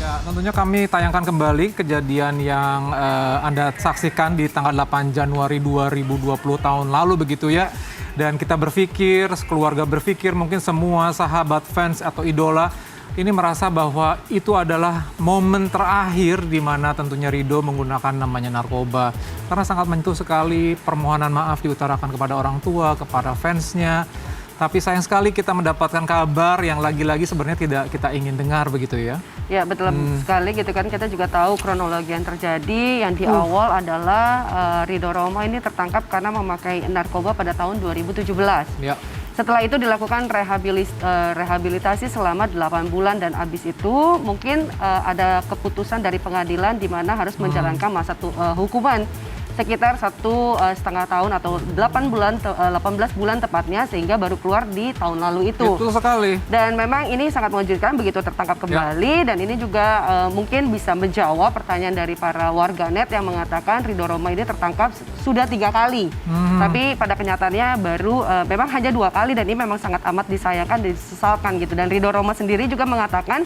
Ya, tentunya kami tayangkan kembali kejadian yang Anda saksikan di tanggal 8 Januari 2020 tahun lalu begitu ya. Dan kita berpikir, keluarga berpikir, mungkin semua sahabat fans atau idola ini merasa bahwa itu adalah momen terakhir di mana tentunya Ridho menggunakan namanya narkoba. Karena sangat menyentuh sekali, permohonan maaf diutarakan kepada orang tua, kepada fansnya. Tapi sayang sekali kita mendapatkan kabar yang lagi-lagi sebenarnya tidak kita ingin dengar begitu ya. Ya betul sekali gitu kan, kita juga tahu kronologi yang terjadi. Yang di awal adalah Ridho Roma ini tertangkap karena memakai narkoba pada tahun 2017. Ya. Setelah itu dilakukan rehabilitasi selama 8 bulan dan habis itu mungkin ada keputusan dari pengadilan di mana harus menjalankan masa hukuman sekitar 1,5 tahun atau 18 bulan tepatnya, sehingga baru keluar di tahun lalu itu. Betul sekali. Dan memang ini sangat mengejutkan begitu tertangkap kembali dan ini juga mungkin bisa menjawab pertanyaan dari para warganet yang mengatakan Ridho Roma ini tertangkap sudah 3 kali. Tapi pada kenyataannya baru memang hanya 2 kali dan ini memang sangat amat disayangkan dan disesalkan gitu. Dan Ridho Roma sendiri juga mengatakan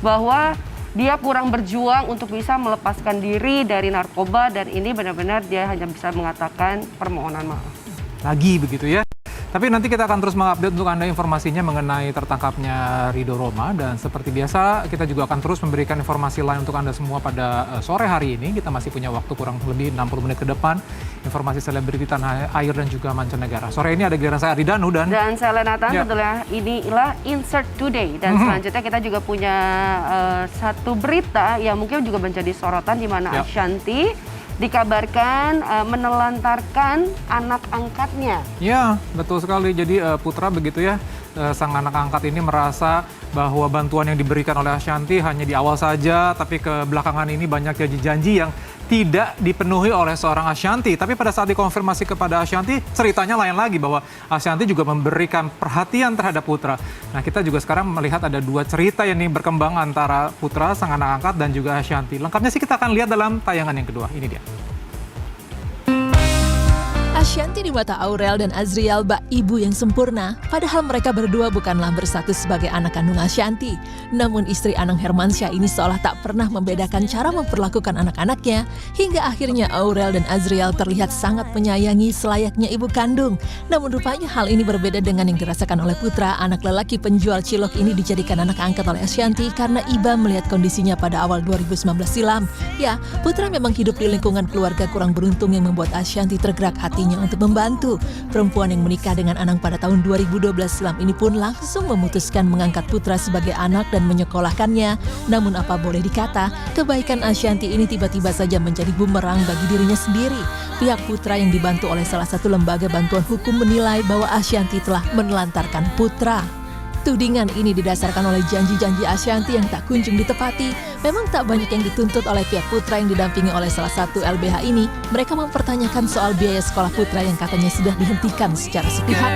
bahwa dia kurang berjuang untuk bisa melepaskan diri dari narkoba dan ini benar-benar dia hanya bisa mengatakan permohonan maaf. Lagi begitu ya. Tapi nanti kita akan terus mengupdate untuk Anda informasinya mengenai tertangkapnya Ridho Roma. Dan seperti biasa kita juga akan terus memberikan informasi lain untuk Anda semua pada sore hari ini. Kita masih punya waktu kurang lebih 60 menit ke depan. Informasi selebriti tanah air dan juga mancanegara. Sore ini ada giliran saya Adi Danu dan saya Lenatan. Tentunya inilah Insert Today. Dan selanjutnya kita juga punya satu berita yang mungkin juga menjadi sorotan di mana Ashanty dikabarkan menelantarkan anak angkatnya. Ya, betul sekali. Jadi Putra begitu ya, sang anak angkat ini merasa bahwa bantuan yang diberikan oleh Ashanty hanya di awal saja, tapi ke belakangan ini banyak janji-janji yang tidak dipenuhi oleh seorang Ashanty. Tapi pada saat dikonfirmasi kepada Ashanty, ceritanya lain lagi bahwa Ashanty juga memberikan perhatian terhadap Putra. Nah, kita juga sekarang melihat ada 2 cerita yang ini berkembang antara Putra, sang anak angkat, dan juga Ashanty. Lengkapnya sih kita akan lihat dalam tayangan yang kedua. Ini dia. Ashanty di mata Aurel dan Azriel bak ibu yang sempurna, padahal mereka berdua bukanlah bersatu sebagai anak kandung Ashanty. Namun istri Anang Hermansyah ini seolah tak pernah membedakan cara memperlakukan anak-anaknya, hingga akhirnya Aurel dan Azriel terlihat sangat menyayangi selayaknya ibu kandung. Namun rupanya hal ini berbeda dengan yang dirasakan oleh Putra, anak lelaki penjual cilok ini dijadikan anak angkat oleh Ashanty karena iba melihat kondisinya pada awal 2019 silam. Ya, Putra memang hidup di lingkungan keluarga kurang beruntung yang membuat Ashanty tergerak hatinya untuk membantu. Perempuan yang menikah dengan Anang pada tahun 2012 silam ini pun langsung memutuskan mengangkat Putra sebagai anak dan menyekolahkannya. Namun apa boleh dikata, kebaikan Ashanty ini tiba-tiba saja menjadi bumerang bagi dirinya sendiri. Pihak Putra yang dibantu oleh salah satu lembaga bantuan hukum menilai bahwa Ashanty telah menelantarkan Putra. Tudingan ini didasarkan oleh janji-janji Ashanty yang tak kunjung ditepati. Memang tak banyak yang dituntut oleh pihak Putra yang didampingi oleh salah satu LBH ini. Mereka mempertanyakan soal biaya sekolah Putra yang katanya sudah dihentikan secara sepihak.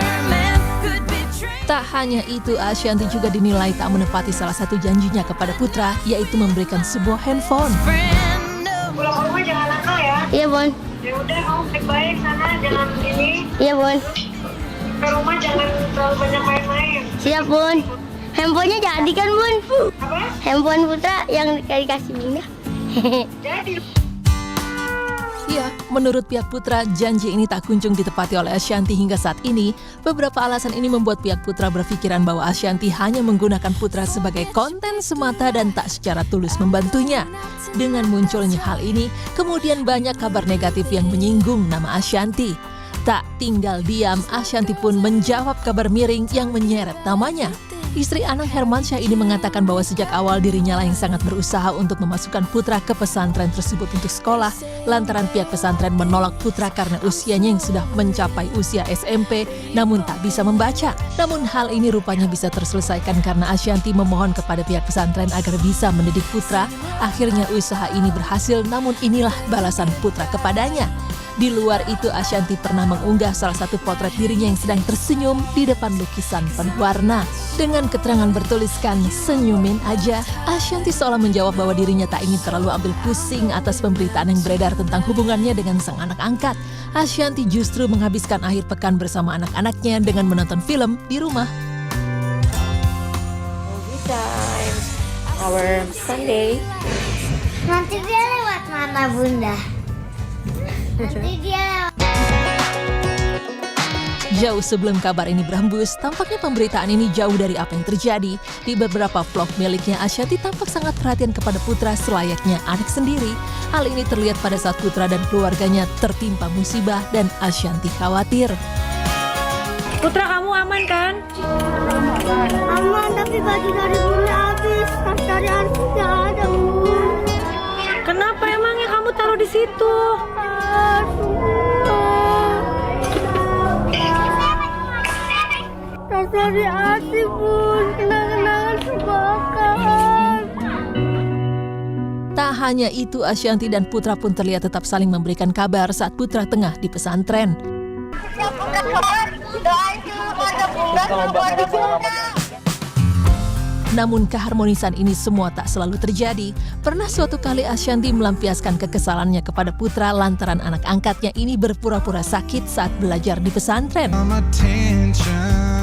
Tak hanya itu, Ashanty juga dinilai tak menepati salah satu janjinya kepada Putra, yaitu memberikan sebuah handphone. Pulang ke rumah jangan nakal ya. Iya, Bun. Ya udah, kamu baik-baik sana, jangan ini. Iya, Bun. Ke rumah jangan terlalu banyak main-main. Siap, Bun. Handphonenya jadi kan, Bun? Apa? Handphone Putra yang dikasih Bunda. Jadi. Ya, menurut pihak Putra, janji ini tak kunjung ditepati oleh Ashanty hingga saat ini. Beberapa alasan ini membuat pihak Putra berpikiran bahwa Ashanty hanya menggunakan Putra sebagai konten semata dan tak secara tulus membantunya. Dengan munculnya hal ini, kemudian banyak kabar negatif yang menyinggung nama Ashanty. Tak tinggal diam, Ashanty pun menjawab kabar miring yang menyeret namanya. Istri Anang Hermansyah ini mengatakan bahwa sejak awal dirinya lah yang sangat berusaha untuk memasukkan Putra ke pesantren tersebut untuk sekolah, lantaran pihak pesantren menolak Putra karena usianya yang sudah mencapai usia SMP, namun tak bisa membaca. Namun hal ini rupanya bisa terselesaikan karena Ashanty memohon kepada pihak pesantren agar bisa mendidik Putra. Akhirnya usaha ini berhasil, namun inilah balasan Putra kepadanya. Di luar itu, Ashanty pernah mengunggah salah satu potret dirinya yang sedang tersenyum di depan lukisan penuh warna. Dengan keterangan bertuliskan, "Senyumin aja," Ashanty seolah menjawab bahwa dirinya tak ingin terlalu ambil pusing atas pemberitaan yang beredar tentang hubungannya dengan sang anak angkat. Ashanty justru menghabiskan akhir pekan bersama anak-anaknya dengan menonton film di rumah. our Sunday. Nanti dia lewat mana bunda? Nanti dia lewat. Jauh sebelum kabar ini berhembus, tampaknya pemberitaan ini jauh dari apa yang terjadi. Di beberapa vlog miliknya, Ashanty tampak sangat perhatian kepada Putra selayaknya anak sendiri. Hal ini terlihat pada saat Putra dan keluarganya tertimpa musibah dan Ashanty khawatir. Putra, kamu aman kan? Aman, tapi baju dari bunda habis. Tas dari aku nggak ada, bun. Kenapa emangnya kamu taruh di situ? Tas dari Asi, bun. Kenang-kenangan kebakaran. Tak hanya itu, Ashanty dan Putra pun terlihat tetap saling memberikan kabar saat Putra tengah di pesantren. Namun keharmonisan ini semua tak selalu terjadi. Pernah suatu kali Ashanty melampiaskan kekesalannya kepada Putra lantaran anak angkatnya ini berpura-pura sakit saat belajar di pesantren.